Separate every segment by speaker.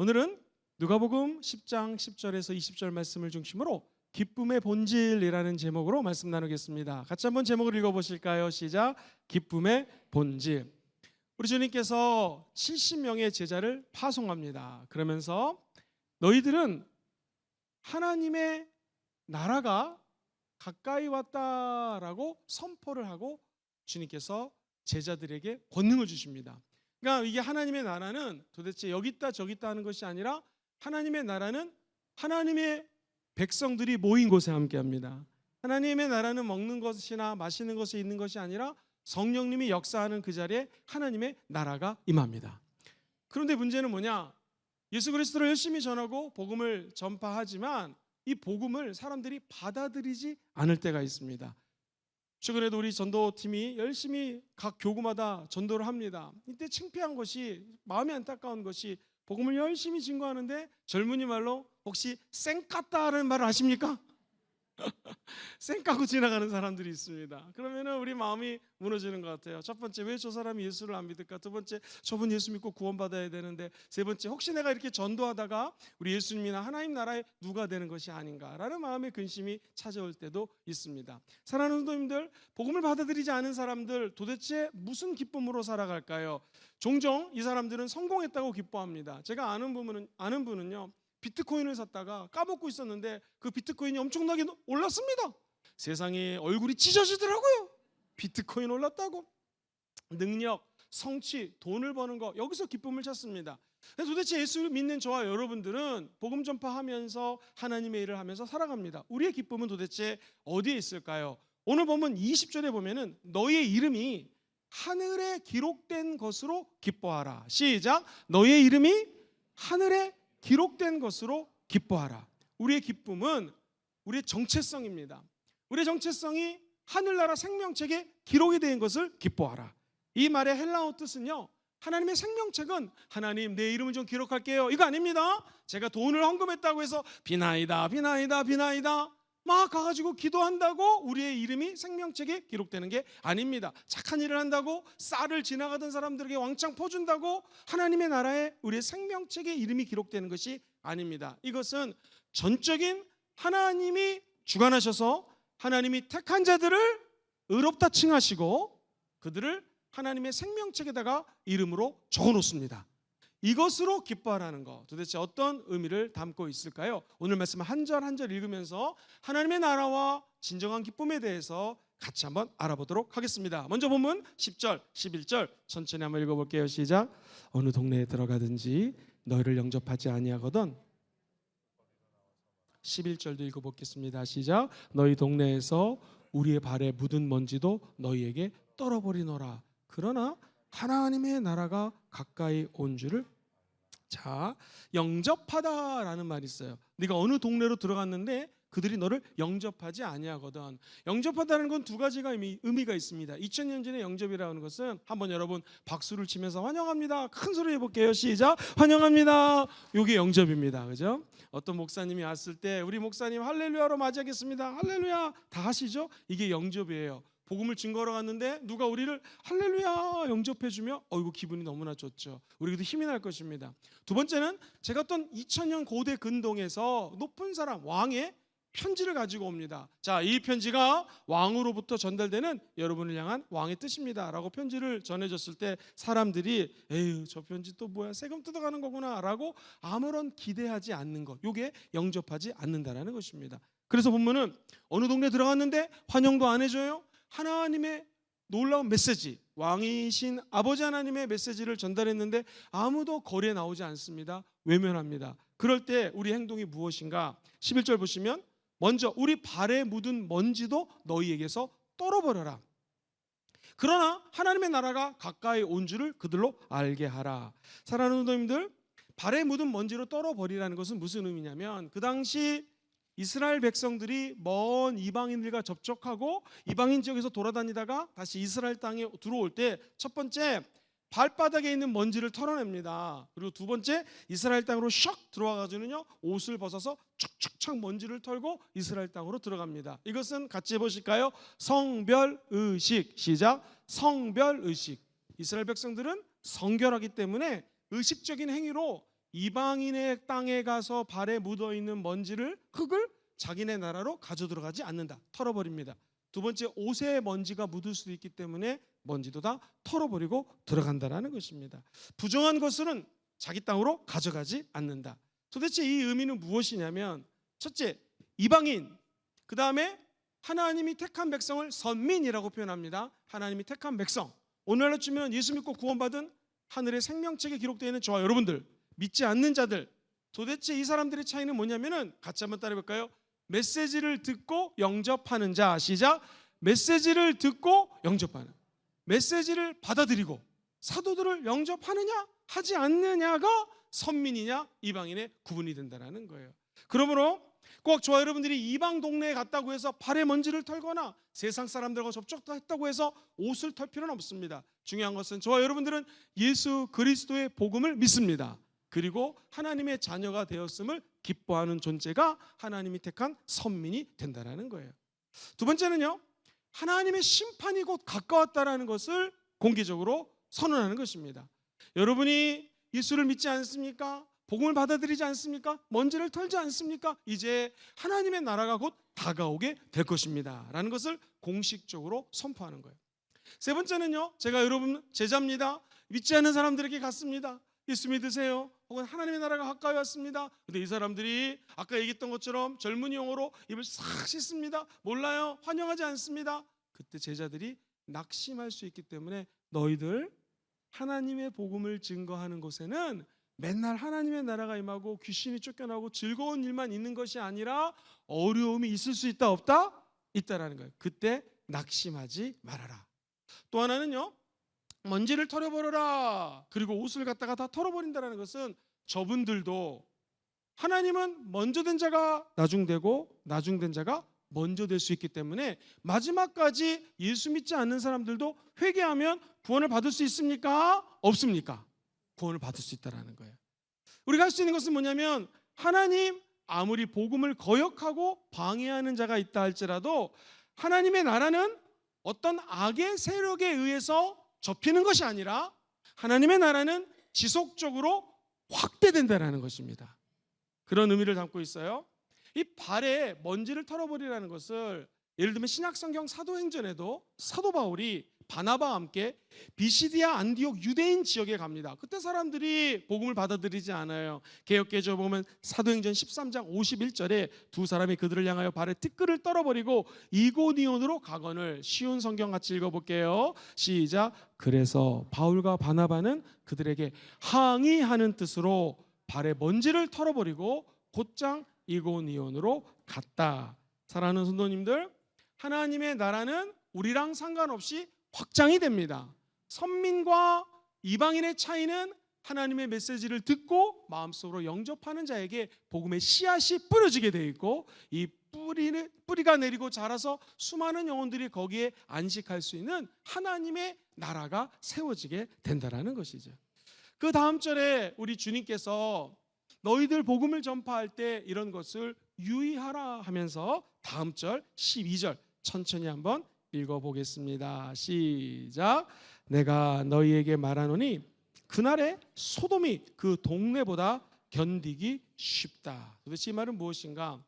Speaker 1: 오늘은 누가복음 10장 10절에서 20절 말씀을 중심으로 기쁨의 본질이라는 제목으로 말씀 나누겠습니다. 같이 한번 제목을 읽어보실까요? 시작. 기쁨의 본질. 우리 주님께서 70명의 제자를 파송합니다. 그러면서 너희들은 하나님의 나라가 가까이 왔다라고 선포를 하고 주님께서 제자들에게 권능을 주십니다. 그러니까 이게 하나님의 나라는 도대체 여기 있다 저기 있다 하는 것이 아니라 하나님의 나라는 하나님의 백성들이 모인 곳에 함께합니다. 하나님의 나라는 먹는 것이나 마시는 것이 있는 것이 아니라 성령님이 역사하는 그 자리에 하나님의 나라가 임합니다. 그런데 문제는 뭐냐? 예수 그리스도를 열심히 전하고 복음을 전파하지만 이 복음을 사람들이 받아들이지 않을 때가 있습니다. 최근에도 우리 전도팀이 열심히 각 교구마다 전도를 합니다. 이때 창피한 것이, 마음이 안타까운 것이 복음을 열심히 증거하는데 젊은이 말로 혹시 쌩깠다는 말을 아십니까? 쌩까고 지나가는 사람들이 있습니다. 그러면은 우리 마음이 무너지는 것 같아요. 첫 번째, 왜 저 사람이 예수를 안 믿을까? 두 번째, 저분 예수 믿고 구원받아야 되는데. 세 번째, 혹시 내가 이렇게 전도하다가 우리 예수님이나 하나님 나라에 누가 되는 것이 아닌가라는 마음의 근심이 찾아올 때도 있습니다. 사랑하는 성도님들, 복음을 받아들이지 않은 사람들 도대체 무슨 기쁨으로 살아갈까요? 종종 이 사람들은 성공했다고 기뻐합니다. 제가 아는 분은요, 비트코인을 샀다가 까먹고 있었는데 그 비트코인이 엄청나게 올랐습니다. 세상에 얼굴이 찢어지더라고요. 비트코인 올랐다고. 능력, 성취, 돈을 버는 거, 여기서 기쁨을 찾습니다. 도대체 예수를 믿는 저와 여러분들은 복음 전파하면서 하나님의 일을 하면서 살아갑니다. 우리의 기쁨은 도대체 어디에 있을까요? 오늘 보면 20절에 보면은 너희의 이름이 하늘에 기록된 것으로 기뻐하라. 시작. 너희의 이름이 하늘에 기록된 것으로 기뻐하라. 우리의 기쁨은 우리의 정체성입니다. 우리의 정체성이 하늘나라 생명책에 기록이 된 것을 기뻐하라. 이 말의 헬라어 뜻은요, 하나님의 생명책은 하나님 내 이름을 좀 기록할게요, 이거 아닙니다. 제가 돈을 헌금했다고 해서 비나이다 비나이다 비나이다 막 가가지고 기도한다고 우리의 이름이 생명책에 기록되는 게 아닙니다. 착한 일을 한다고 쌀을 지나가던 사람들에게 왕창 퍼준다고 하나님의 나라에 우리의 생명책에 이름이 기록되는 것이 아닙니다. 이것은 전적인 하나님이 주관하셔서 하나님이 택한 자들을 의롭다 칭하시고 그들을 하나님의 생명책에다가 이름으로 적어놓습니다. 이것으로 기뻐하라는 것, 도대체 어떤 의미를 담고 있을까요? 오늘 말씀 한 절 한 절 읽으면서 하나님의 나라와 진정한 기쁨에 대해서 같이 한번 알아보도록 하겠습니다. 먼저 본문 10절 11절 천천히 한번 읽어볼게요. 시작. 어느 동네에 들어가든지 너희를 영접하지 아니하거든. 11절도 읽어보겠습니다. 시작. 너희 동네에서 우리의 발에 묻은 먼지도 너희에게 떨어버리노라. 그러나 하나님의 나라가 가까이 온 줄을. 자, 영접하다라는 말이 있어요. 네가 어느 동네로 들어갔는데 그들이 너를 영접하지 아니하거든. 영접하다는 건 두 가지가 의미가 있습니다. 2000년 전의 영접이라는 것은 한번 여러분 박수를 치면서 환영합니다, 큰 소리 해볼게요. 시작. 환영합니다. 이게 영접입니다. 그죠? 어떤 목사님이 왔을 때 우리 목사님 할렐루야로 맞이하겠습니다, 할렐루야 다 하시죠? 이게 영접이에요. 복음을 증거하러 갔는데 누가 우리를 할렐루야 영접해주며 이거 기분이 너무나 좋죠. 우리도 힘이 날 것입니다. 두 번째는 제가 어떤 2000년 고대 근동에서 높은 사람, 왕의 편지를 가지고 옵니다. 자, 이 편지가 왕으로부터 전달되는 여러분을 향한 왕의 뜻입니다 라고 편지를 전해줬을 때 사람들이 에휴 저 편지 또 뭐야, 세금 뜯어가는 거구나 라고 아무런 기대하지 않는 것, 이게 영접하지 않는다라는 것입니다. 그래서 본문은 어느 동네 들어갔는데 환영도 안 해줘요. 하나님의 놀라운 메시지, 왕이신 아버지 하나님의 메시지를 전달했는데 아무도 거리에 나오지 않습니다. 외면합니다. 그럴 때 우리 행동이 무엇인가? 11절 보시면 먼저 우리 발에 묻은 먼지도 너희에게서 떨어버려라. 그러나 하나님의 나라가 가까이 온 줄을 그들로 알게 하라. 사랑하는 성도님들, 발에 묻은 먼지로 떨어버리라는 것은 무슨 의미냐면 그 당시 이스라엘 백성들이 먼 이방인들과 접촉하고 이방인 지역에서 돌아다니다가 다시 이스라엘 땅에 들어올 때 첫 번째 발바닥에 있는 먼지를 털어냅니다. 그리고 두 번째 이스라엘 땅으로 샥 들어와가지고는요 옷을 벗어서 착착착 먼지를 털고 이스라엘 땅으로 들어갑니다. 이것은 같이 해보실까요? 성별의식. 시작. 성별의식. 이스라엘 백성들은 성결하기 때문에 의식적인 행위로 이방인의 땅에 가서 발에 묻어 있는 먼지를, 흙을 자기네 나라로 가져 들어가지 않는다. 털어버립니다. 두 번째, 옷에 먼지가 묻을 수도 있기 때문에 먼지도 다 털어버리고 들어간다라는 것입니다. 부정한 것은 자기 땅으로 가져가지 않는다. 도대체 이 의미는 무엇이냐면, 첫째, 이방인, 그 다음에 하나님이 택한 백성을 선민이라고 표현합니다. 하나님이 택한 백성, 오늘날로 치면 예수 믿고 구원받은 하늘의 생명책에 기록되어 있는 저와 여러분들, 믿지 않는 자들, 도대체 이 사람들의 차이는 뭐냐면은, 같이 한번 따라해볼까요? 메시지를 듣고 영접하는 자. 시작. 메시지를 듣고 영접하는, 메시지를 받아들이고 사도들을 영접하느냐 하지 않느냐가 선민이냐 이방인의 구분이 된다는 거예요. 그러므로 꼭 저와 여러분들이 이방 동네에 갔다고 해서 발에 먼지를 털거나 세상 사람들과 접촉했다고 해서 옷을 털 필요는 없습니다. 중요한 것은 저와 여러분들은 예수 그리스도의 복음을 믿습니다. 그리고 하나님의 자녀가 되었음을 기뻐하는 존재가 하나님이 택한 선민이 된다는 거예요. 두 번째는요, 하나님의 심판이 곧 가까웠다라는 것을 공개적으로 선언하는 것입니다. 여러분이 예수를 믿지 않습니까? 복음을 받아들이지 않습니까? 먼지를 털지 않습니까? 이제 하나님의 나라가 곧 다가오게 될 것입니다 라는 것을 공식적으로 선포하는 거예요. 세 번째는요, 제가 여러분 제자입니다, 믿지 않는 사람들에게 갔습니다. 예수 믿으세요. 혹은 하나님의 나라가 가까이 왔습니다. 근데 이 사람들이 아까 얘기했던 것처럼 젊은이 용어로 입을 싹 씻습니다. 몰라요. 환영하지 않습니다. 그때 제자들이 낙심할 수 있기 때문에, 너희들 하나님의 복음을 증거하는 곳에는 맨날 하나님의 나라가 임하고 귀신이 쫓겨나고 즐거운 일만 있는 것이 아니라 어려움이 있을 수 있다 없다? 있다라는 거예요. 그때 낙심하지 말아라. 또 하나는요, 먼지를 털어버려라. 그리고 옷을 갖다가 다 털어버린다는 것은, 저분들도 하나님은 먼저 된 자가 나중되고 나중된 자가 먼저 될 수 있기 때문에 마지막까지 예수 믿지 않는 사람들도 회개하면 구원을 받을 수 있습니까? 없습니까? 구원을 받을 수 있다는 거예요. 우리가 할 수 있는 것은 뭐냐면, 하나님 아무리 복음을 거역하고 방해하는 자가 있다 할지라도 하나님의 나라는 어떤 악의 세력에 의해서 접히는 것이 아니라 하나님의 나라는 지속적으로 확대된다는 것입니다. 그런 의미를 담고 있어요. 이 발에 먼지를 털어버리라는 것을, 예를 들면 신약성경 사도행전에도 사도 바울이 바나바와 함께 비시디아 안디옥 유대인 지역에 갑니다. 그때 사람들이 복음을 받아들이지 않아요. 개역개정에 보면 사도행전 13장 51절에 두 사람이 그들을 향하여 발에 티끌을 떨어버리고 이고니온으로 가거늘. 쉬운 성경 같이 읽어볼게요. 시작. 그래서 바울과 바나바는 그들에게 항의하는 뜻으로 발에 먼지를 털어버리고 곧장 이고니온으로 갔다. 사랑하는 성도님들, 하나님의 나라는 우리랑 상관없이 확장이 됩니다. 선민과 이방인의 차이는 하나님의 메시지를 듣고 마음속으로 영접하는 자에게 복음의 씨앗이 뿌려지게 되어 있고, 이 뿌리가 내리고 자라서 수많은 영혼들이 거기에 안식할 수 있는 하나님의 나라가 세워지게 된다는 것이죠. 그 다음 절에 우리 주님께서 너희들 복음을 전파할 때 이런 것을 유의하라 하면서 다음 절 12절 천천히 한번 읽어보겠습니다. 시작. 내가 너희에게 말하노니 그날에 소돔이 그 동네보다 견디기 쉽다. 도대체 이 말은 무엇인가?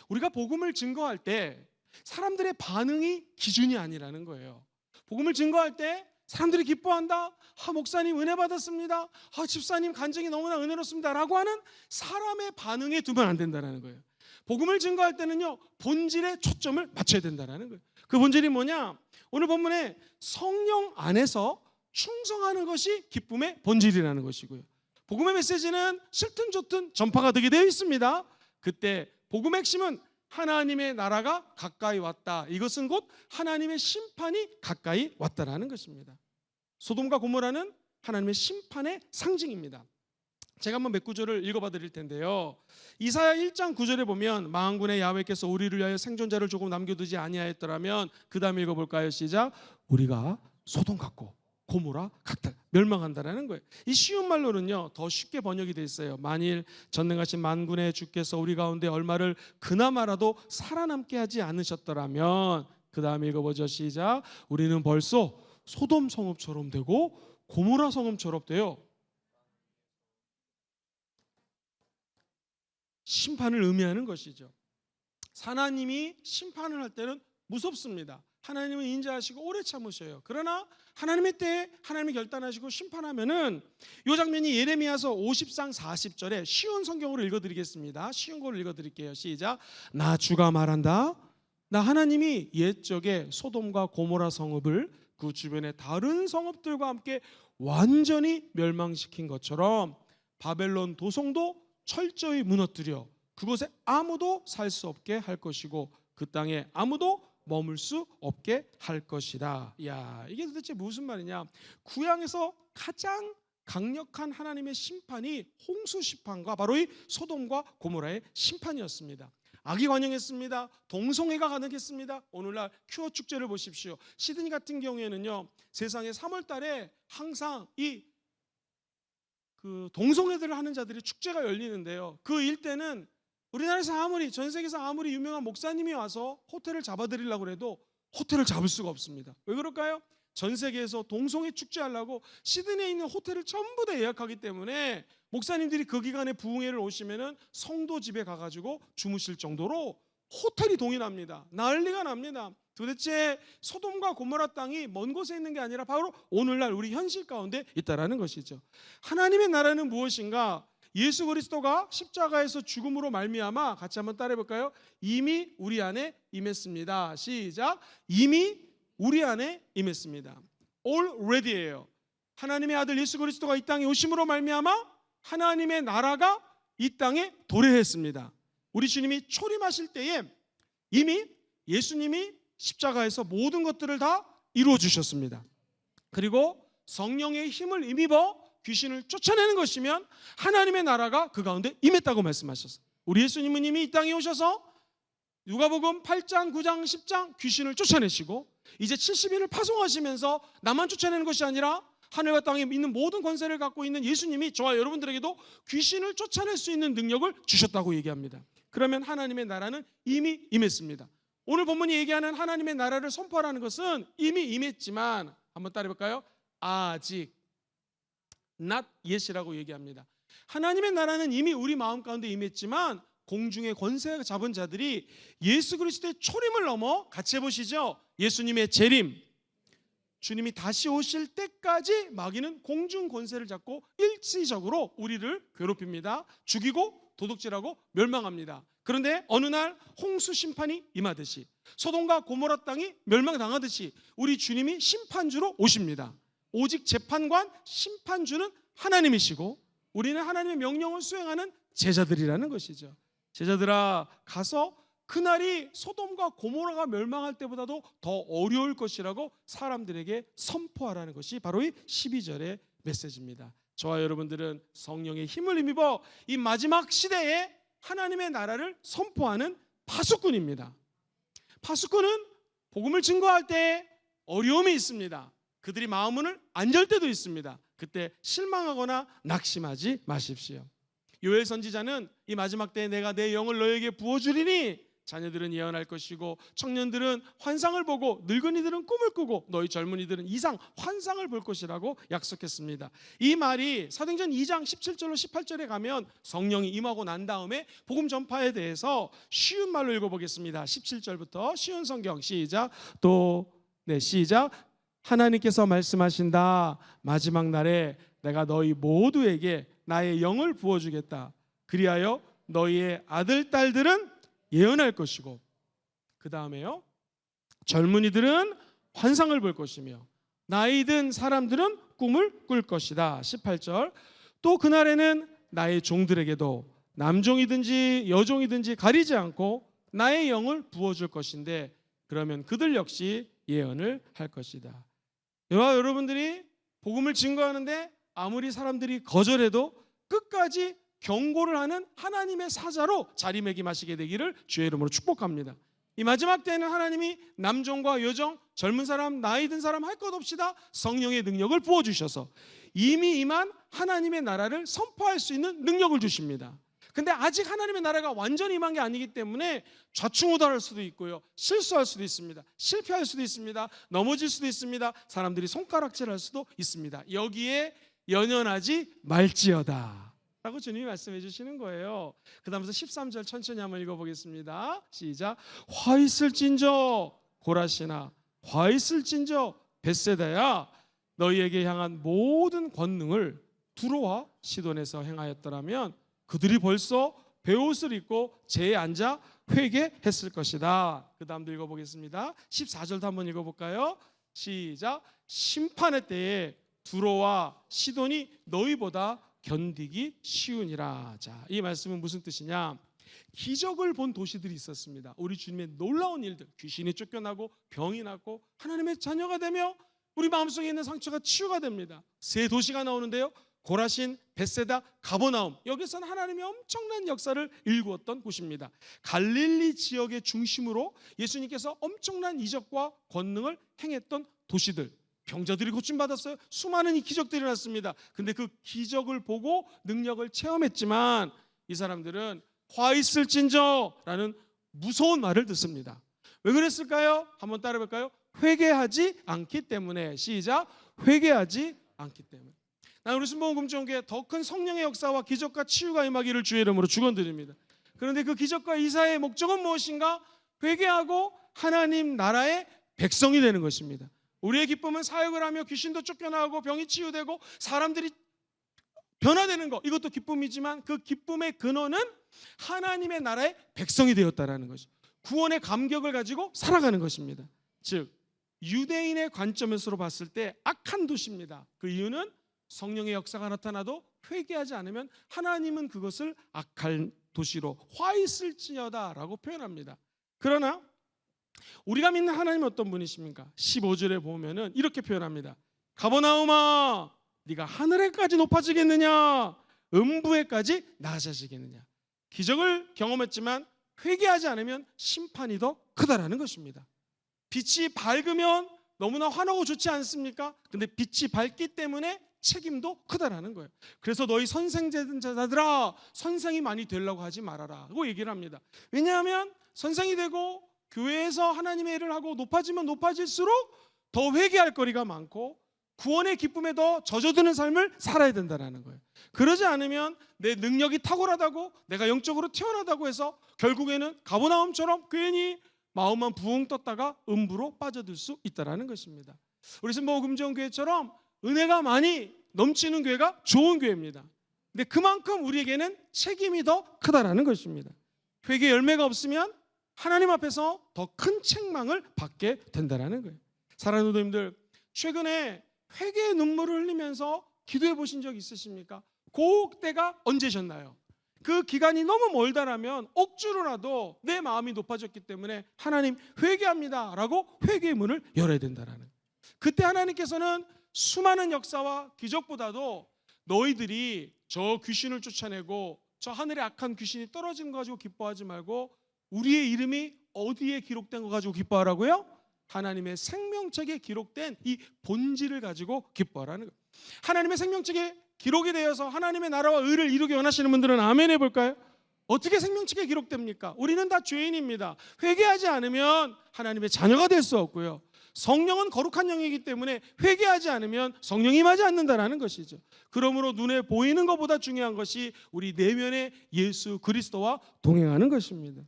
Speaker 1: 우리가 복음을 증거할 때 사람들의 반응이 기준이 아니라는 거예요. 복음을 증거할 때 사람들이 기뻐한다, 목사님 은혜 받았습니다, 집사님 간증이 너무나 은혜롭습니다 라고 하는 사람의 반응에 두면 안 된다는 거예요. 복음을 증거할 때는요, 본질에 초점을 맞춰야 된다는 거예요. 그 본질이 뭐냐? 오늘 본문에 성령 안에서 충성하는 것이 기쁨의 본질이라는 것이고요, 복음의 메시지는 싫든 좋든 전파가 되게 되어 있습니다. 그때 복음의 핵심은 하나님의 나라가 가까이 왔다. 이것은 곧 하나님의 심판이 가까이 왔다라는 것입니다. 소돔과 고모라는 하나님의 심판의 상징입니다. 제가 한번 몇 구절을 읽어봐 드릴 텐데요. 이사야 1장 9절에 보면 만군의 야훼께서 우리를 위하여 생존자를 조금 남겨두지 아니하였더라면, 그 다음에 읽어볼까요? 시작. 우리가 소돔 같고 고모라 같다, 멸망한다라는 거예요. 이 쉬운 말로는요, 더 쉽게 번역이 돼 있어요. 만일 전능하신 만군의 주께서 우리 가운데 얼마를 그나마라도 살아남게 하지 않으셨더라면, 그 다음에 읽어보죠. 시작. 우리는 벌써 소돔 성읍처럼 되고 고모라 성읍처럼 돼요. 심판을 의미하는 것이죠. 하나님이 심판을 할 때는 무섭습니다. 하나님은 인자하시고 오래 참으셔요. 그러나 하나님의 때에 하나님이 결단하시고 심판하면은 이 장면이 예레미야서 50장 40절에 쉬운 성경으로 읽어드리겠습니다. 쉬운 걸로 읽어드릴게요. 시작. 나 주가 말한다. 나 하나님이 옛적에 소돔과 고모라 성읍을 그 주변의 다른 성읍들과 함께 완전히 멸망시킨 것처럼 바벨론 도성도 철저히 무너뜨려 그곳에 아무도 살 수 없게 할 것이고 그 땅에 아무도 머물 수 없게 할 것이다. 야, 이게 도대체 무슨 말이냐? 구약에서 가장 강력한 하나님의 심판이 홍수 심판과 바로 이 소돔과 고모라의 심판이었습니다. 악이 관영했습니다. 동성애가 가능했습니다. 오늘날 큐어 축제를 보십시오. 시드니 같은 경우에는요, 세상에 3월 달에 항상 이 동성애들을 하는 자들이 축제가 열리는데요. 그 일대는 우리나라에서 아무리, 전 세계에서 아무리 유명한 목사님이 와서 호텔을 잡아드리려고 해도 호텔을 잡을 수가 없습니다. 왜 그럴까요? 전 세계에서 동성애 축제하려고 시드니에 있는 호텔을 전부 다 예약하기 때문에 목사님들이 그 기간에 부흥회를 오시면은 성도 집에 가가지고 주무실 정도로 호텔이 동일합니다. 난리가 납니다. 도대체 소돔과 고모라 땅이 먼 곳에 있는 게 아니라 바로 오늘날 우리 현실 가운데 있다라는 것이죠. 하나님의 나라는 무엇인가? 예수 그리스도가 십자가에서 죽음으로 말미암아, 같이 한번 따라해 볼까요? 이미 우리 안에 임했습니다. 시작. 이미 우리 안에 임했습니다. already예요. 하나님의 아들 예수 그리스도가 이 땅에 오심으로 말미암아 하나님의 나라가 이 땅에 도래했습니다. 우리 주님이 초림하실 때에 이미 예수님이 십자가에서 모든 것들을 다 이루어 주셨습니다. 그리고 성령의 힘을 힘입어 귀신을 쫓아내는 것이면 하나님의 나라가 그 가운데 임했다고 말씀하셨어요. 우리 예수님은 이미 이 땅에 오셔서 누가복음 8장, 9장, 10장 귀신을 쫓아내시고 이제 70인을 파송하시면서 나만 쫓아내는 것이 아니라 하늘과 땅에 있는 모든 권세를 갖고 있는 예수님이 저와 여러분들에게도 귀신을 쫓아낼 수 있는 능력을 주셨다고 얘기합니다. 그러면 하나님의 나라는 이미 임했습니다. 오늘 본문이 얘기하는 하나님의 나라를 선포하라는 것은 이미 임했지만, 한번 따라해 볼까요? 아직 not yet이라고 얘기합니다. 하나님의 나라는 이미 우리 마음 가운데 임했지만 공중의 권세 잡은 자들이 예수 그리스도의 초림을 넘어, 같이 해보시죠. 예수님의 재림, 주님이 다시 오실 때까지 마귀는 공중 권세를 잡고 일시적으로 우리를 괴롭힙니다. 죽이고 도둑질하고 멸망합니다. 그런데 어느 날 홍수 심판이 임하듯이, 소돔과 고모라 땅이 멸망당하듯이 우리 주님이 심판주로 오십니다. 오직 재판관, 심판주는 하나님이시고 우리는 하나님의 명령을 수행하는 제자들이라는 것이죠. 제자들아, 가서 그날이 소돔과 고모라가 멸망할 때보다도 더 어려울 것이라고 사람들에게 선포하라는 것이 바로 이 12절의 메시지입니다. 저와 여러분들은 성령의 힘을 힘입어 이 마지막 시대에 하나님의 나라를 선포하는 파수꾼입니다. 파수꾼은 복음을 증거할 때 어려움이 있습니다. 그들이 마음을 안 열 때도 있습니다. 그때 실망하거나 낙심하지 마십시오. 요엘 선지자는 이 마지막 때에 내가 내 영을 너에게 부어주리니 자녀들은 예언할 것이고 청년들은 환상을 보고 늙은이들은 꿈을 꾸고 너희 젊은이들은 이상 환상을 볼 것이라고 약속했습니다. 이 말이 사도행전 2장 17절로 18절에 가면 성령이 임하고 난 다음에 복음 전파에 대해서 쉬운 말로 읽어보겠습니다. 17절부터 쉬운 성경 시작. 시작. 하나님께서 말씀하신다. 마지막 날에 내가 너희 모두에게 나의 영을 부어주겠다. 그리하여 너희의 아들 딸들은 예언할 것이고, 그 다음에요, 젊은이들은 환상을 볼 것이며 나이 든 사람들은 꿈을 꿀 것이다. 18절. 또 그날에는 나의 종들에게도 남종이든지 여종이든지 가리지 않고 나의 영을 부어줄 것인데 그러면 그들 역시 예언을 할 것이다. 저와 여러분들이 복음을 증거하는데 아무리 사람들이 거절해도 끝까지 경고를 하는 하나님의 사자로 자리매김하시게 되기를 주의 이름으로 축복합니다. 이 마지막 때에는 하나님이 남종과 여종, 젊은 사람, 나이 든 사람 할 것 없이 다 성령의 능력을 부어주셔서 이미 임한 하나님의 나라를 선포할 수 있는 능력을 주십니다. 근데 아직 하나님의 나라가 완전히 임한 게 아니기 때문에 좌충우돌할 수도 있고요, 실수할 수도 있습니다, 실패할 수도 있습니다, 넘어질 수도 있습니다, 사람들이 손가락질할 수도 있습니다. 여기에 연연하지 말지어다. 라고 주님이 말씀해 주시는 거예요. 그 다음에서 13절 천천히 한번 읽어보겠습니다. 시작. 화 있을진저 고라시나 화 있을진저 벳세다야 너희에게 향한 모든 권능을 두로와 시돈에서 행하였더라면 그들이 벌써 베옷을 입고 제에 앉아 회개했을 것이다. 그 다음도 읽어보겠습니다. 14절도 한번 읽어볼까요? 시작. 심판의 때에 두로와 시돈이 너희보다 견디기 쉬우니라. 자, 이 말씀은 무슨 뜻이냐? 기적을 본 도시들이 있었습니다. 우리 주님의 놀라운 일들, 귀신이 쫓겨나고 병이 낫고 하나님의 자녀가 되며 우리 마음속에 있는 상처가 치유가 됩니다. 세 도시가 나오는데요. 고라신, 벳세다, 가버나움. 여기서는 하나님이 엄청난 역사를 일구었던 곳입니다. 갈릴리 지역의 중심으로 예수님께서 엄청난 이적과 권능을 행했던 도시들. 병자들이 고침받았어요. 수많은 이 기적들이 났습니다. 근데 그 기적을 보고 능력을 체험했지만 이 사람들은 화 있을진저라는 무서운 말을 듣습니다. 왜 그랬을까요? 한번 따라해볼까요? 회개하지 않기 때문에. 시작. 회개하지 않기 때문에. 나는 우리 순복음공동체에 더 큰 성령의 역사와 기적과 치유가 임하기를 주의 이름으로 축원드립니다. 그런데 그 기적과 이사의 목적은 무엇인가? 회개하고 하나님 나라의 백성이 되는 것입니다. 우리의 기쁨은 사역을 하며 귀신도 쫓겨나고 병이 치유되고 사람들이 변화되는 것, 이것도 기쁨이지만 그 기쁨의 근원은 하나님의 나라의 백성이 되었다라는 것이죠. 구원의 감격을 가지고 살아가는 것입니다. 즉 유대인의 관점에서 봤을 때 악한 도시입니다. 그 이유는 성령의 역사가 나타나도 회개하지 않으면 하나님은 그것을 악한 도시로 화 있을지어다라고 표현합니다. 그러나 우리가 믿는 하나님은 어떤 분이십니까? 15절에 보면은 이렇게 표현합니다. 가버나움아 네가 하늘에까지 높아지겠느냐 음부에까지 낮아지겠느냐. 기적을 경험했지만 회개하지 않으면 심판이 더 크다라는 것입니다. 빛이 밝으면 너무나 환하고 좋지 않습니까? 근데 빛이 밝기 때문에 책임도 크다라는 거예요. 그래서 너희 선생제자들아 선생이 많이 되려고 하지 말아라 라고 얘기를 합니다. 왜냐하면 선생이 되고 교회에서 하나님의 일을 하고 높아지면 높아질수록 더 회개할 거리가 많고 구원의 기쁨에 더 젖어드는 삶을 살아야 된다는 거예요. 그러지 않으면 내 능력이 탁월하다고 내가 영적으로 태어나다고 해서 결국에는 가버나움처럼 괜히 마음만 부흥 떴다가 음부로 빠져들 수 있다는 것입니다. 우리 순복음금정교회처럼 은혜가 많이 넘치는 교회가 좋은 교회입니다. 근데 그만큼 우리에게는 책임이 더 크다라는 것입니다. 회개 열매가 없으면 하나님 앞에서 더 큰 책망을 받게 된다는 거예요. 사랑하는 성도님들, 최근에 회개의 눈물을 흘리면서 기도해 보신 적 있으십니까? 그 때가 언제셨나요? 그 기간이 너무 멀다라면 억지로라도 내 마음이 높아졌기 때문에 하나님 회개합니다 라고 회개의 문을 열어야 된다는. 그때 하나님께서는 수많은 역사와 기적보다도 너희들이 저 귀신을 쫓아내고 저 하늘에 악한 귀신이 떨어진 거 가지고 기뻐하지 말고 우리의 이름이 어디에 기록된 거 가지고 기뻐하라고요? 하나님의 생명책에 기록된 이 본질을 가지고 기뻐하라는 거예요. 하나님의 생명책에 기록이 되어서 하나님의 나라와 의를 이루기 원하시는 분들은 아멘 해볼까요? 어떻게 생명책에 기록됩니까? 우리는 다 죄인입니다. 회개하지 않으면 하나님의 자녀가 될 수 없고요. 성령은 거룩한 영이기 때문에 회개하지 않으면 성령이 임하지 않는다는 것이죠. 그러므로 눈에 보이는 것보다 중요한 것이 우리 내면의 예수 그리스도와 동행하는 것입니다.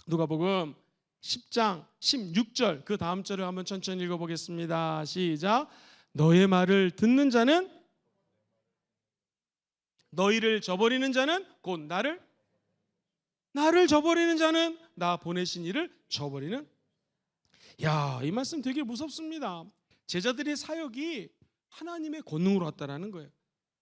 Speaker 1: 누가복음 10장 16절 그 다음 절을 한번 천천히 읽어보겠습니다. 시작. 너의 말을 듣는 자는 너희를 저버리는 자는 곧 나를 저버리는 자는 나 보내신 이를 저버리는. 야, 이 말씀 되게 무섭습니다. 제자들의 사역이 하나님의 권능으로 왔다라는 거예요.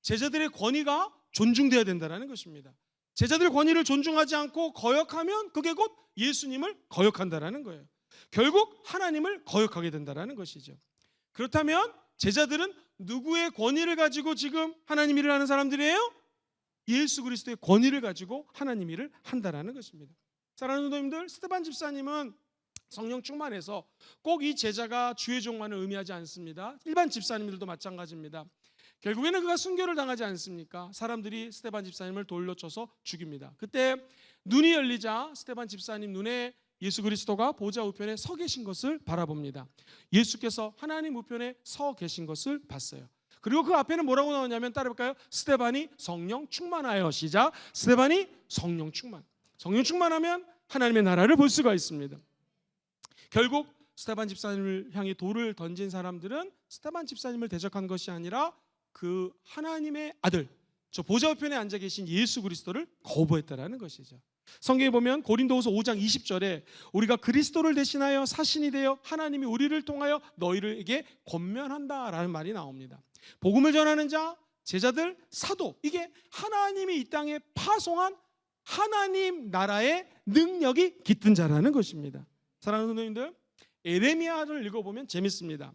Speaker 1: 제자들의 권위가 존중돼야 된다는 것입니다. 제자들 권위를 존중하지 않고 거역하면 그게 곧 예수님을 거역한다라는 거예요. 결국 하나님을 거역하게 된다라는 것이죠. 그렇다면 제자들은 누구의 권위를 가지고 지금 하나님 일을 하는 사람들이에요? 예수 그리스도의 권위를 가지고 하나님 일을 한다라는 것입니다. 사랑하는 성도님들, 스데반 집사님은 성령 충만해서 꼭 이 제자가 주의 종만을 의미하지 않습니다. 일반 집사님들도 마찬가지입니다. 결국에는 그가 순교를 당하지 않습니까? 사람들이 스데반 집사님을 돌로 쳐서 죽입니다. 그때 눈이 열리자 스데반 집사님 눈에 예수 그리스도가 보좌 우편에 서 계신 것을 바라봅니다. 예수께서 하나님 우편에 서 계신 것을 봤어요. 그리고 그 앞에는 뭐라고 나오냐면 따라해볼까요? 스데반이 성령 충만하여. 시작. 스데반이 성령 충만. 성령 충만하면 하나님의 나라를 볼 수가 있습니다. 결국 스데반 집사님을 향해 돌을 던진 사람들은 스데반 집사님을 대적한 것이 아니라 그 하나님의 아들, 저 보좌 우편에 앉아 계신 예수 그리스도를 거부했다라는 것이죠. 성경에 보면 고린도후서 5장 20절에 우리가 그리스도를 대신하여 사신이 되어 하나님이 우리를 통하여 너희에게 권면한다라는 말이 나옵니다. 복음을 전하는 자, 제자들, 사도, 이게 하나님이 이 땅에 파송한 하나님 나라의 능력이 깃든 자라는 것입니다. 사랑하는 성도님들, 에레미야를 읽어보면 재밌습니다.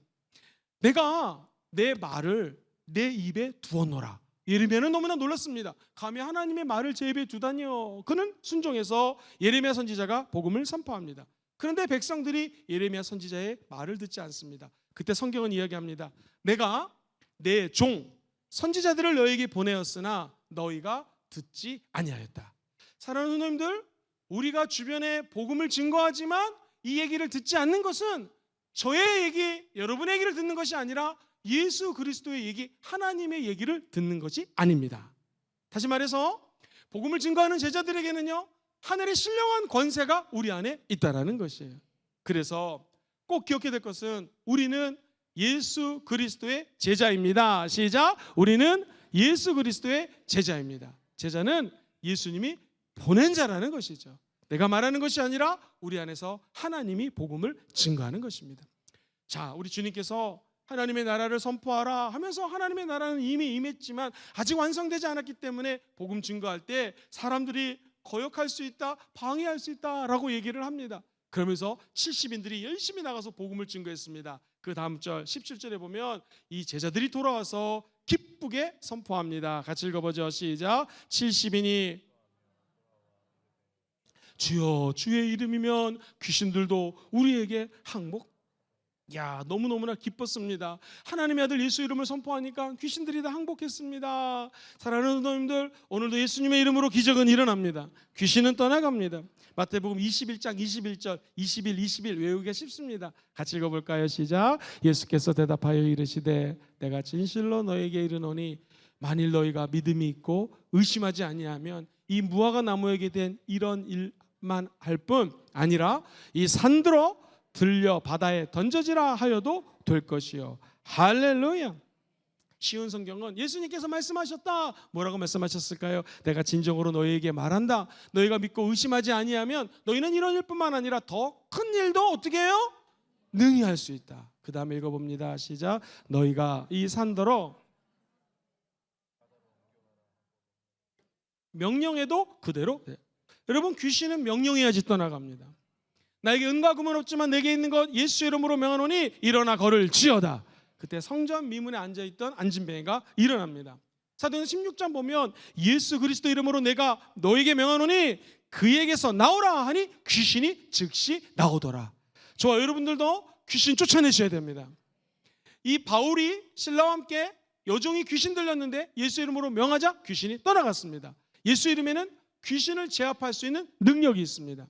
Speaker 1: 내가 내 말을 내 입에 두었노라. 예레미야는 너무나 놀랐습니다. 감히 하나님의 말을 제 입에 두다니요. 그는 순종해서 예레미야 선지자가 복음을 선포합니다. 그런데 백성들이 예레미야 선지자의 말을 듣지 않습니다. 그때 성경은 이야기합니다. 내가 내 종 선지자들을 너에게 보내었으나 너희가 듣지 아니하였다. 사랑하는 성도님들, 우리가 주변에 복음을 증거하지만 이 얘기를 듣지 않는 것은 저의 얘기, 여러분의 얘기를 듣는 것이 아니라 예수 그리스도의 얘기, 하나님의 얘기를 듣는 것이 아닙니다. 다시 말해서 복음을 증거하는 제자들에게는요, 하늘의 신령한 권세가 우리 안에 있다라는 것이에요. 그래서 꼭 기억해야 될 것은 우리는 예수 그리스도의 제자입니다. 시작. 우리는 예수 그리스도의 제자입니다. 제자는 예수님이 보낸 자라는 것이죠. 내가 말하는 것이 아니라 우리 안에서 하나님이 복음을 증거하는 것입니다. 자, 우리 주님께서 하나님의 나라를 선포하라 하면서 하나님의 나라는 이미 임했지만 아직 완성되지 않았기 때문에 복음 증거할 때 사람들이 거역할 수 있다, 방해할 수 있다라고 얘기를 합니다. 그러면서 70인들이 열심히 나가서 복음을 증거했습니다. 그 다음 절 17절에 보면 이 제자들이 돌아와서 기쁘게 선포합니다. 같이 읽어보죠. 시작. 70인이 주여 주의 이름이면 귀신들도 우리에게 항복. 야, 너무너무나 기뻤습니다. 하나님의 아들 예수 이름을 선포하니까 귀신들이 다 항복했습니다. 사랑하는 성도님들, 오늘도 예수님의 이름으로 기적은 일어납니다. 귀신은 떠나갑니다. 마태복음 21장 21절 21 외우기가 쉽습니다. 같이 읽어볼까요? 시작. 예수께서 대답하여 이르시되 내가 진실로 너에게 이르노니 만일 너희가 믿음이 있고 의심하지 아니하면 이 무화과 나무에게 된 이런 일만 할 뿐 아니라 이 산들어 들려 바다에 던져지라 하여도 될 것이요. 할렐루야. 쉬운 성경은 예수님께서 말씀하셨다. 뭐라고 말씀하셨을까요? 내가 진정으로 너희에게 말한다. 너희가 믿고 의심하지 아니하면 너희는 이런 일뿐만 아니라 더 큰 일도 어떻게 해요? 능히 할 수 있다. 그 다음에 읽어봅니다. 시작. 너희가 이 산더러 명령해도 그대로. 여러분, 귀신은 명령해야지 떠나갑니다. 나에게 은과 금은 없지만 내게 있는 것 예수 이름으로 명하노니 일어나 걸을지어다. 그때 성전 미문에 앉아있던 안진뱅이가 일어납니다. 사도행전 16장 보면 예수 그리스도 이름으로 내가 너에게 명하노니 그에게서 나오라 하니 귀신이 즉시 나오더라. 저와 여러분들도 귀신 쫓아내셔야 됩니다. 이 바울이 신라와 함께 여종이 귀신 들렸는데 예수 이름으로 명하자 귀신이 떠나갔습니다. 예수 이름에는 귀신을 제압할 수 있는 능력이 있습니다.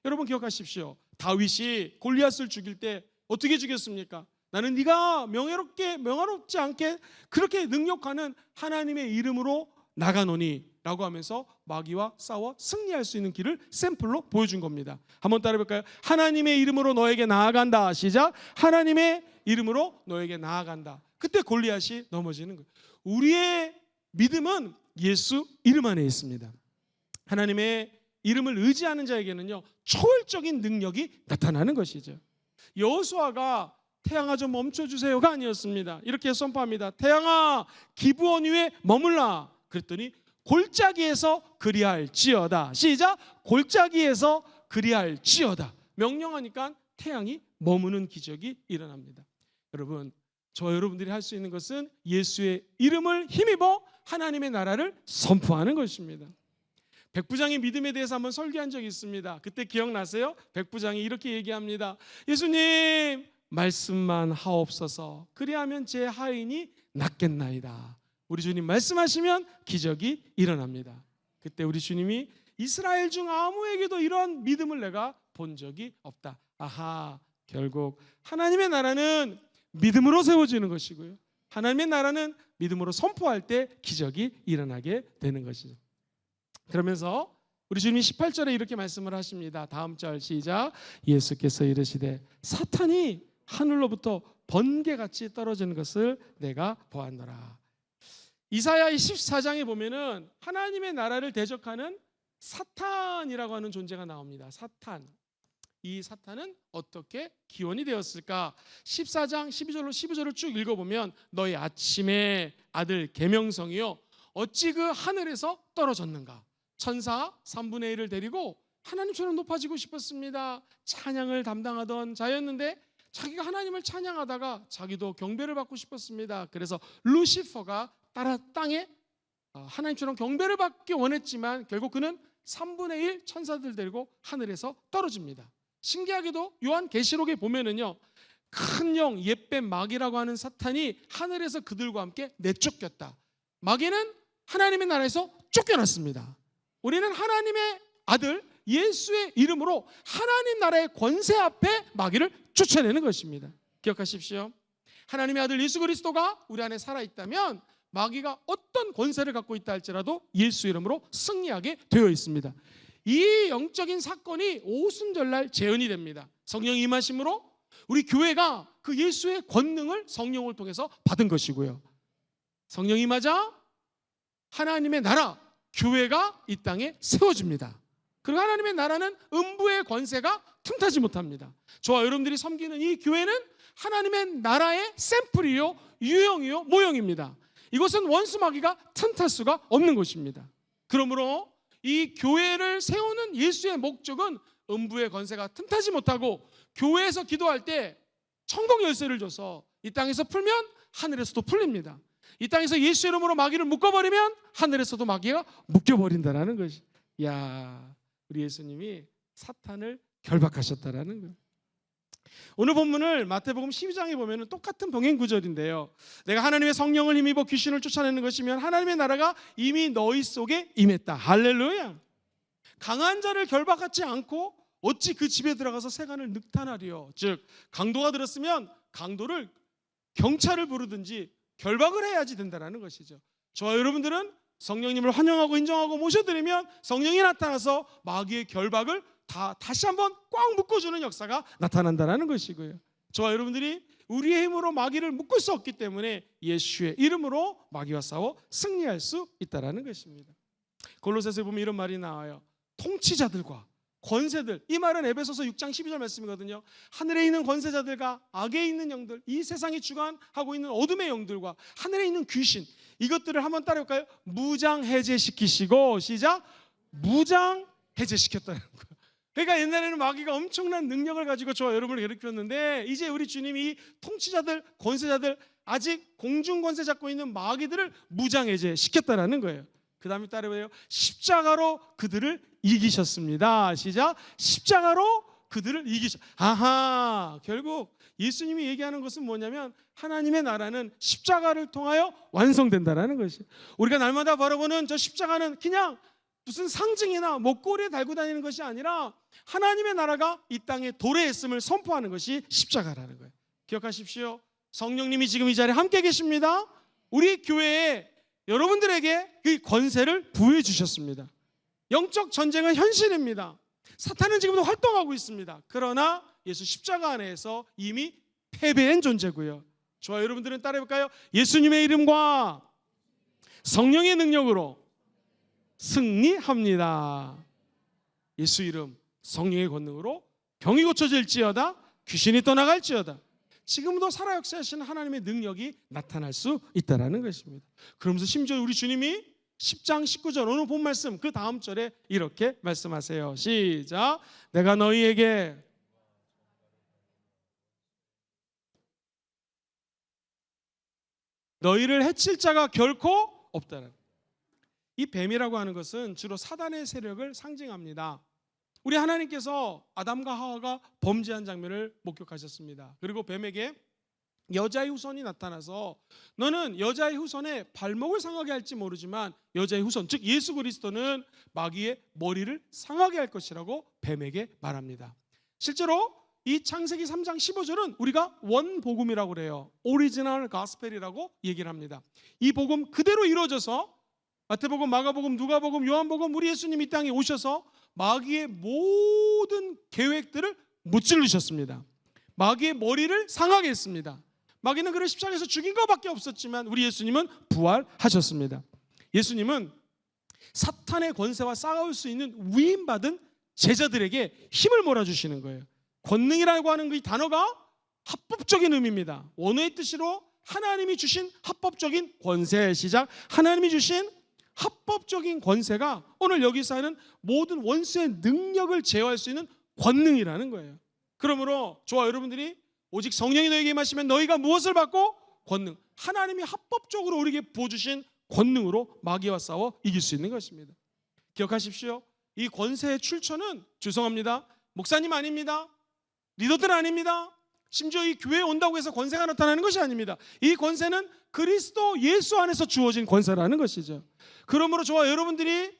Speaker 1: 여러분 기억하십시오. 다윗이 골리앗을 죽일 때 어떻게 죽였습니까? 나는 네가 명예롭지 않게 그렇게 능력하는 하나님의 이름으로 나가노니 라고 하면서 마귀와 싸워 승리할 수 있는 길을 샘플로 보여준 겁니다. 한번 따라해볼까요? 하나님의 이름으로 너에게 나아간다. 시작. 하나님의 이름으로 너에게 나아간다. 그때 골리앗이 넘어지는 거예요. 우리의 믿음은 예수 이름 안에 있습니다. 하나님의 이름을 의지하는 자에게는요 초월적인 능력이 나타나는 것이죠. 여호수아가 태양아 좀 멈춰주세요가 아니었습니다. 이렇게 선포합니다. 태양아 기브온 위에 머물라. 그랬더니 골짜기에서 그리할지어다. 시작. 골짜기에서 그리할지어다. 명령하니까 태양이 머무는 기적이 일어납니다. 여러분, 저와 여러분들이 할 수 있는 것은 예수의 이름을 힘입어 하나님의 나라를 선포하는 것입니다. 백부장의 믿음에 대해서 한번 설교한 적이 있습니다. 그때 기억나세요? 백부장이 이렇게 얘기합니다. 예수님 말씀만 하옵소서. 그리하면 제 하인이 낫겠나이다. 우리 주님 말씀하시면 기적이 일어납니다. 그때 우리 주님이 이스라엘 중 아무에게도 이런 믿음을 내가 본 적이 없다. 아하, 결국 하나님의 나라는 믿음으로 세워지는 것이고요. 하나님의 나라는 믿음으로 선포할 때 기적이 일어나게 되는 것이죠. 그러면서 우리 주님이 18절에 이렇게 말씀을 하십니다. 다음 절 시작. 예수께서 이르시되 사탄이 하늘로부터 번개같이 떨어지는 것을 내가 보았노라. 이사야 14장에 보면은 하나님의 나라를 대적하는 사탄이라고 하는 존재가 나옵니다. 사탄. 이 사탄은 어떻게 기원이 되었을까? 14장 12절로 15절을 쭉 읽어보면 너희 아침의 아들 계명성이요 어찌 그 하늘에서 떨어졌는가? 천사 3분의 1을 데리고 하나님처럼 높아지고 싶었습니다. 찬양을 담당하던 자였는데 자기가 하나님을 찬양하다가 자기도 경배를 받고 싶었습니다. 그래서 루시퍼가 따라 땅에 하나님처럼 경배를 받기 원했지만 결국 그는 3분의 1 천사들 데리고 하늘에서 떨어집니다. 신기하게도 요한계시록에 보면은요 큰 영 옛뱀 마귀라고 하는 사탄이 하늘에서 그들과 함께 내쫓겼다. 마귀는 하나님의 나라에서 쫓겨났습니다. 우리는 하나님의 아들 예수의 이름으로 하나님 나라의 권세 앞에 마귀를 쫓아내는 것입니다. 기억하십시오. 하나님의 아들 예수 그리스도가 우리 안에 살아있다면 마귀가 어떤 권세를 갖고 있다 할지라도 예수 이름으로 승리하게 되어 있습니다. 이 영적인 사건이 오순절날 재현이 됩니다. 성령 임하심으로 우리 교회가 그 예수의 권능을 성령을 통해서 받은 것이고요. 성령 임하자 하나님의 나라 교회가 이 땅에 세워집니다. 그리고 하나님의 나라는 음부의 권세가 틈타지 못합니다. 저와 여러분들이 섬기는 이 교회는 하나님의 나라의 샘플이요 유형이요 모형입니다. 이것은 원수 마귀가 틈탈 수가 없는 것입니다. 그러므로 이 교회를 세우는 예수의 목적은 음부의 권세가 틈타지 못하고 교회에서 기도할 때 천국 열쇠를 줘서 이 땅에서 풀면 하늘에서도 풀립니다. 이 땅에서 예수 이름으로 마귀를 묶어버리면 하늘에서도 마귀가 묶여버린다는 것이. 야, 우리 예수님이 사탄을 결박하셨다라는 거예요. 오늘 본문을 마태복음 12장에 보면 똑같은 병행 구절인데요. 내가 하나님의 성령을 힘입어 귀신을 쫓아내는 것이면 하나님의 나라가 이미 너희 속에 임했다. 할렐루야. 강한 자를 결박하지 않고 어찌 그 집에 들어가서 세간을 늑탄하리요. 즉 강도가 들었으면 강도를 경찰을 부르든지 결박을 해야지 된다는 것이죠. 저와 여러분들은 성령님을 환영하고 인정하고 모셔드리면 성령이 나타나서 마귀의 결박을 다시 한번 꽉 묶어주는 역사가 나타난다는 것이고요. 저와 여러분들이 우리의 힘으로 마귀를 묶을 수 없기 때문에 예수의 이름으로 마귀와 싸워 승리할 수 있다는 것입니다. 골로새서에 보면 이런 말이 나와요. 통치자들과 권세들, 이 말은 에베소서 6장 12절 말씀이거든요. 하늘에 있는 권세자들과 악에 있는 영들, 이 세상이 주관하고 있는 어둠의 영들과 하늘에 있는 귀신, 이것들을 한번 따라볼까요? 무장해제시키시고 시작! 무장해제시켰다는 거예요. 그러니까 옛날에는 마귀가 엄청난 능력을 가지고 저와 여러분을 괴롭혔는데 이제 우리 주님이 통치자들, 권세자들, 아직 공중권세 잡고 있는 마귀들을 무장해제시켰다는 거예요. 그 다음에 따라해요. 십자가로 그들을 이기셨습니다. 시작. 십자가로 그들을 아하, 결국 예수님이 얘기하는 것은 뭐냐면 하나님의 나라는 십자가를 통하여 완성된다는 것이. 우리가 날마다 바라보는 저 십자가는 그냥 무슨 상징이나 목걸이에 달고 다니는 것이 아니라 하나님의 나라가 이 땅에 도래했음을 선포하는 것이 십자가라는 거예요. 기억하십시오. 성령님이 지금 이 자리에 함께 계십니다. 우리 교회에 여러분들에게 그 권세를 부여해 주셨습니다. 영적 전쟁은 현실입니다. 사탄은 지금도 활동하고 있습니다. 그러나 예수 십자가 안에서 이미 패배한 존재고요. 저와 여러분들은 따라해볼까요? 예수님의 이름과 성령의 능력으로 승리합니다. 예수 이름, 성령의 권능으로 병이 고쳐질지어다, 귀신이 떠나갈지어다. 지금도 살아 역사하시는 하나님의 능력이 나타날 수 있다는 것입니다. 그러면서 심지어 우리 주님이 10장 19절 오늘 본 말씀 그 다음 절에 이렇게 말씀하세요. 시작. 내가 너희에게 너희를 해칠 자가 결코 없다는. 이 뱀이라고 하는 것은 주로 사단의 세력을 상징합니다. 우리 하나님께서 아담과 하와가 범죄한 장면을 목격하셨습니다. 그리고 뱀에게 여자의 후손이 나타나서 너는 여자의 후손의 발목을 상하게 할지 모르지만 여자의 후손, 즉 예수 그리스도는 마귀의 머리를 상하게 할 것이라고 뱀에게 말합니다. 실제로 이 창세기 3장 15절은 우리가 원복음이라고 그래요. 오리지널 가스펠이라고 얘기를 합니다. 이 복음 그대로 이루어져서 마태복음, 마가복음, 누가복음, 요한복음, 우리 예수님 이 땅에 오셔서 마귀의 모든 계획들을 무찔르셨습니다. 마귀의 머리를 상하게 했습니다. 마귀는 그를 십자가에서 죽인 것밖에 없었지만 우리 예수님은 부활하셨습니다. 예수님은 사탄의 권세와 싸울 수 있는 위임받은 제자들에게 힘을 몰아주시는 거예요. 권능이라고 하는 이 단어가 합법적인 의미입니다. 원어의 뜻으로 하나님이 주신 합법적인 권세, 시작. 하나님이 주신 합법적인 권세가 오늘 여기서 하는 모든 원수의 능력을 제어할 수 있는 권능이라는 거예요. 그러므로 저와 여러분들이 오직 성령이 너에게 임하시면 너희가 무엇을 받고? 권능. 하나님이 합법적으로 우리에게 부어주신 권능으로 마귀와 싸워 이길 수 있는 것입니다. 기억하십시오. 이 권세의 출처는 죄송합니다. 목사님 아닙니다. 리더들 아닙니다. 심지어 이 교회에 온다고 해서 권세가 나타나는 것이 아닙니다. 이 권세는 그리스도 예수 안에서 주어진 권세라는 것이죠. 그러므로 저와 여러분들이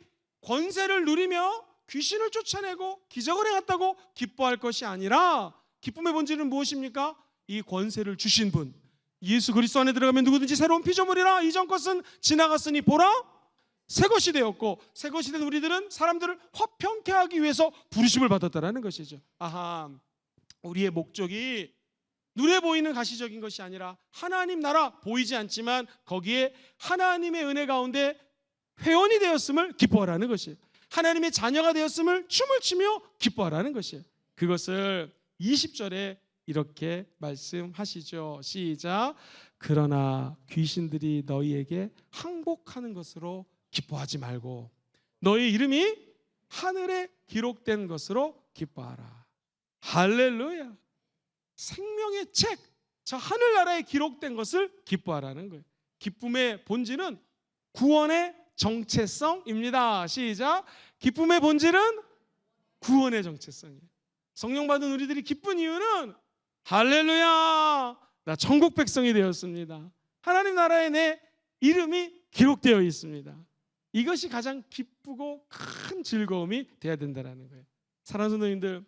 Speaker 1: 권세를 누리며 귀신을 쫓아내고 기적을 행했다고 기뻐할 것이 아니라 기쁨의 본질은 무엇입니까? 이 권세를 주신 분 예수 그리스도 안에 들어가면 누구든지 새로운 피조물이라 이전 것은 지나갔으니 보라 새 것이 되었고 새 것이 된 우리들은 사람들을 화평케 하기 위해서 부르심을 받았다는 것이죠. 아하, 우리의 목적이 눈에 보이는 가시적인 것이 아니라 하나님 나라 보이지 않지만 거기에 하나님의 은혜 가운데 회원이 되었음을 기뻐하라는 것이에요. 하나님의 자녀가 되었음을 춤을 추며 기뻐하라는 것이에요. 그것을 20절에 이렇게 말씀하시죠. 시작. 그러나 귀신들이 너희에게 항복하는 것으로 기뻐하지 말고 너희 이름이 하늘에 기록된 것으로 기뻐하라. 할렐루야. 생명의 책, 저 하늘나라에 기록된 것을 기뻐하라는 거예요. 기쁨의 본질은 구원의 정체성입니다. 시작. 기쁨의 본질은 구원의 정체성이에요. 성령 받은 우리들이 기쁜 이유는 할렐루야, 나 천국 백성이 되었습니다. 하나님 나라에 내 이름이 기록되어 있습니다. 이것이 가장 기쁘고 큰 즐거움이 돼야 된다는 거예요. 사랑하는 성도님들,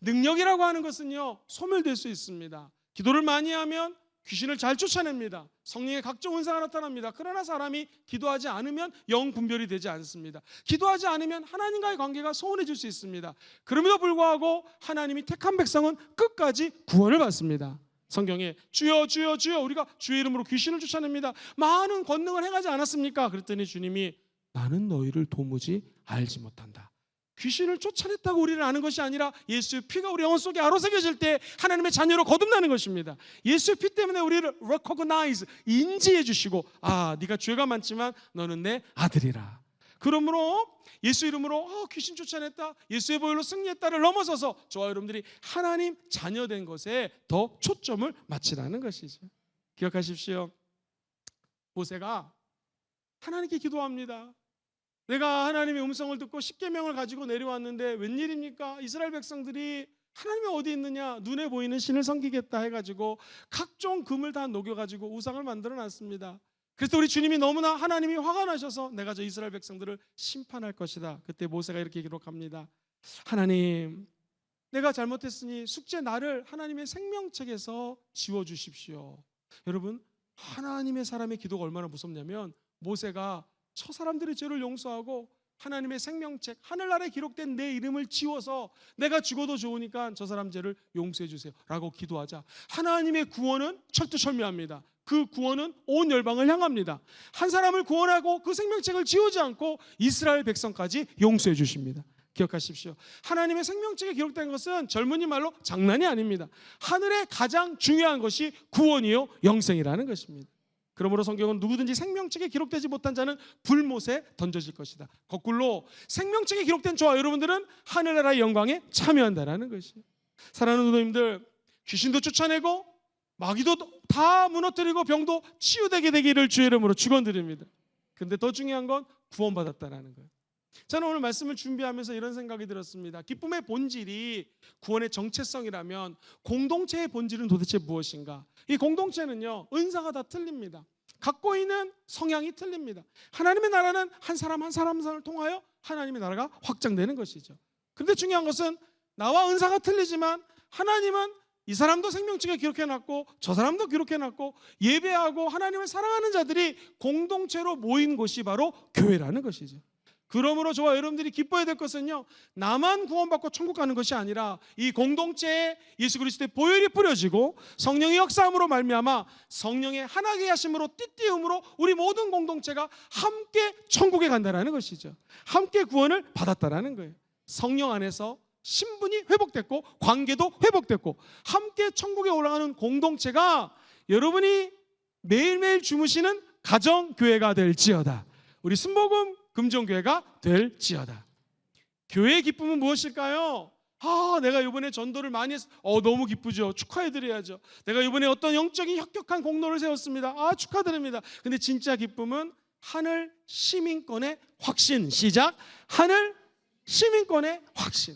Speaker 1: 능력이라고 하는 것은요 소멸될 수 있습니다. 기도를 많이 하면 귀신을 잘 쫓아냅니다. 성령의 각종 은사가 나타납니다. 그러나 사람이 기도하지 않으면 영 분별이 되지 않습니다. 기도하지 않으면 하나님과의 관계가 소원해질 수 있습니다. 그럼에도 불구하고 하나님이 택한 백성은 끝까지 구원을 받습니다. 성경에 주여 주여 주여 우리가 주의 이름으로 귀신을 쫓아냅니다. 많은 권능을 행하지 않았습니까? 그랬더니 주님이 나는 너희를 도무지 알지 못한다. 귀신을 쫓아냈다고 우리를 아는 것이 아니라 예수의 피가 우리 영혼 속에 아로새겨질 때 하나님의 자녀로 거듭나는 것입니다. 예수의 피 때문에 우리를 recognize, 인지해 주시고 아, 네가 죄가 많지만 너는 내 아들이라. 그러므로 예수 이름으로 귀신 쫓아냈다, 예수의 보혈로 승리했다를 넘어서서 저와 여러분들이 하나님 자녀된 것에 더 초점을 맞추라는 것이죠. 기억하십시오. 모세가 하나님께 기도합니다. 내가 하나님의 음성을 듣고 십계명을 가지고 내려왔는데 웬일입니까? 이스라엘 백성들이 하나님이 어디 있느냐, 눈에 보이는 신을 섬기겠다 해가지고 각종 금을 다 녹여가지고 우상을 만들어놨습니다. 그래서 우리 주님이 너무나 하나님이 화가 나셔서 내가 저 이스라엘 백성들을 심판할 것이다. 그때 모세가 이렇게 기록합니다. 하나님, 내가 잘못했으니 숙제 나를 하나님의 생명책에서 지워주십시오. 여러분, 하나님의 사람의 기도가 얼마나 무섭냐면 모세가 저 사람들의 죄를 용서하고 하나님의 생명책 하늘나라에 기록된 내 이름을 지워서 내가 죽어도 좋으니까 저 사람 죄를 용서해 주세요 라고 기도하자 하나님의 구원은 철두철미합니다. 그 구원은 온 열방을 향합니다. 한 사람을 구원하고 그 생명책을 지우지 않고 이스라엘 백성까지 용서해 주십니다. 기억하십시오. 하나님의 생명책에 기록된 것은 젊은이 말로 장난이 아닙니다. 하늘에 가장 중요한 것이 구원이요 영생이라는 것입니다. 그러므로 성경은 누구든지 생명책에 기록되지 못한 자는 불못에 던져질 것이다. 거꾸로 생명책에 기록된 저와 여러분들은 하늘나라의 영광에 참여한다라는 것이에요. 사랑하는 성도님들, 귀신도 쫓아내고 마귀도 다 무너뜨리고 병도 치유되게 되기를 주의 이름으로 축원드립니다. 근데 더 중요한 건 구원받았다라는 거예요. 저는 오늘 말씀을 준비하면서 이런 생각이 들었습니다. 기쁨의 본질이 구원의 정체성이라면 공동체의 본질은 도대체 무엇인가? 이 공동체는요 은사가 다 틀립니다. 갖고 있는 성향이 틀립니다. 하나님의 나라는 한 사람 한 사람을 통하여 하나님의 나라가 확장되는 것이죠. 그런데 중요한 것은 나와 은사가 틀리지만 하나님은 이 사람도 생명책에 기록해놨고 저 사람도 기록해놨고 예배하고 하나님을 사랑하는 자들이 공동체로 모인 곳이 바로 교회라는 것이죠. 그러므로 저와 여러분들이 기뻐해야 될 것은요, 나만 구원받고 천국 가는 것이 아니라 이 공동체에 예수 그리스도의 보혈이 뿌려지고 성령의 역사함으로 말미암아 성령의 하나게 하심으로 띠띠음으로 우리 모든 공동체가 함께 천국에 간다라는 것이죠. 함께 구원을 받았다라는 거예요. 성령 안에서 신분이 회복됐고 관계도 회복됐고 함께 천국에 올라가는 공동체가 여러분이 매일매일 주무시는 가정교회가 될지어다. 우리 순복음 금종교회가 될지어다. 교회의 기쁨은 무엇일까요? 내가 이번에 전도를 많이 했어. 너무 기쁘죠. 축하해드려야죠. 내가 이번에 어떤 영적인 혁혁한 공로를 세웠습니다. 축하드립니다. 근데 진짜 기쁨은 하늘 시민권의 확신. 시작. 하늘 시민권의 확신.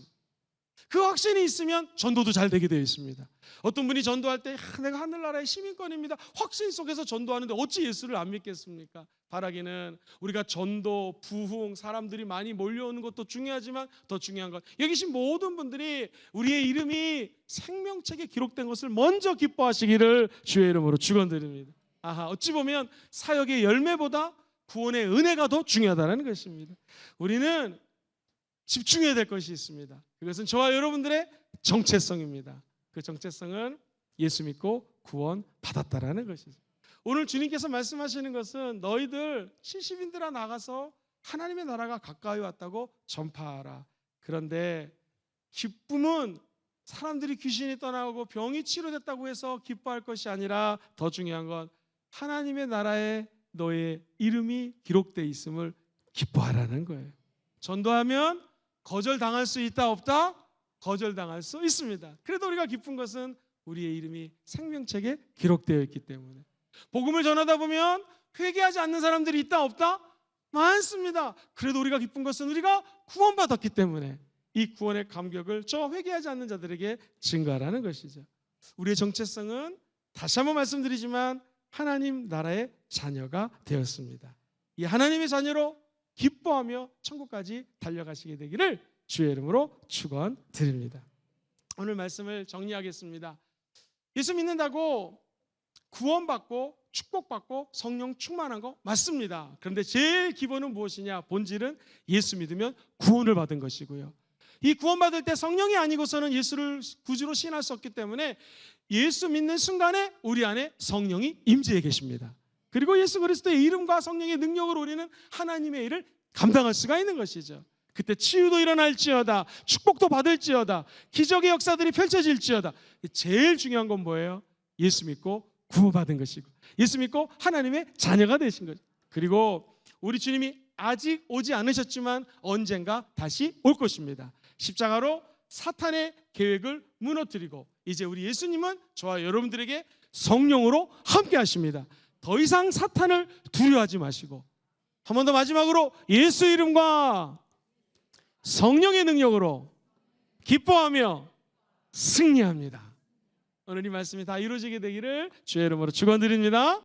Speaker 1: 그 확신이 있으면 전도도 잘 되게 되어 있습니다. 어떤 분이 전도할 때 내가 하늘나라의 시민권입니다. 확신 속에서 전도하는데 어찌 예수를 안 믿겠습니까? 바라기는 우리가 전도, 부흥, 사람들이 많이 몰려오는 것도 중요하지만 더 중요한 것, 여기 계신 모든 분들이 우리의 이름이 생명책에 기록된 것을 먼저 기뻐하시기를 주의 이름으로 축원드립니다. 어찌 보면 사역의 열매보다 구원의 은혜가 더 중요하다는 것입니다. 우리는 집중해야 될 것이 있습니다. 그것은 저와 여러분들의 정체성입니다. 그 정체성은 예수 믿고 구원 받았다라는 것이죠. 오늘 주님께서 말씀하시는 것은 너희들 70인들아 나가서 하나님의 나라가 가까이 왔다고 전파하라. 그런데 기쁨은 사람들이 귀신이 떠나고 병이 치료됐다고 해서 기뻐할 것이 아니라 더 중요한 건 하나님의 나라에 너의 이름이 기록되어 있음을 기뻐하라는 거예요. 전도하면 거절당할 수 있다 없다? 거절당할 수 있습니다. 그래도 우리가 기쁜 것은 우리의 이름이 생명책에 기록되어 있기 때문에. 복음을 전하다 보면 회개하지 않는 사람들이 있다 없다? 많습니다. 그래도 우리가 기쁜 것은 우리가 구원받았기 때문에 이 구원의 감격을 저 회개하지 않는 자들에게 증가하라는 것이죠. 우리의 정체성은 다시 한번 말씀드리지만 하나님 나라의 자녀가 되었습니다. 이 하나님의 자녀로 기뻐하며 천국까지 달려가시게 되기를 주의 이름으로 축원드립니다. 오늘 말씀을 정리하겠습니다. 예수 믿는다고 구원받고 축복받고 성령 충만한 거 맞습니다. 그런데 제일 기본은 무엇이냐? 본질은 예수 믿으면 구원을 받은 것이고요. 이 구원받을 때 성령이 아니고서는 예수를 구주로 시인할 수 없기 때문에 예수 믿는 순간에 우리 안에 성령이 임재해 계십니다. 그리고 예수 그리스도의 이름과 성령의 능력으로 우리는 하나님의 일을 감당할 수가 있는 것이죠. 그때 치유도 일어날지어다, 축복도 받을지어다, 기적의 역사들이 펼쳐질지어다. 제일 중요한 건 뭐예요? 예수 믿고 구원받은 것이고 예수 믿고 하나님의 자녀가 되신 거죠. 그리고 우리 주님이 아직 오지 않으셨지만 언젠가 다시 올 것입니다. 십자가로 사탄의 계획을 무너뜨리고 이제 우리 예수님은 저와 여러분들에게 성령으로 함께 하십니다. 더 이상 사탄을 두려워하지 마시고 한 번 더 마지막으로 예수 이름과 성령의 능력으로 기뻐하며 승리합니다. 오늘 이 말씀이 다 이루어지게 되기를 주의 이름으로 축원드립니다.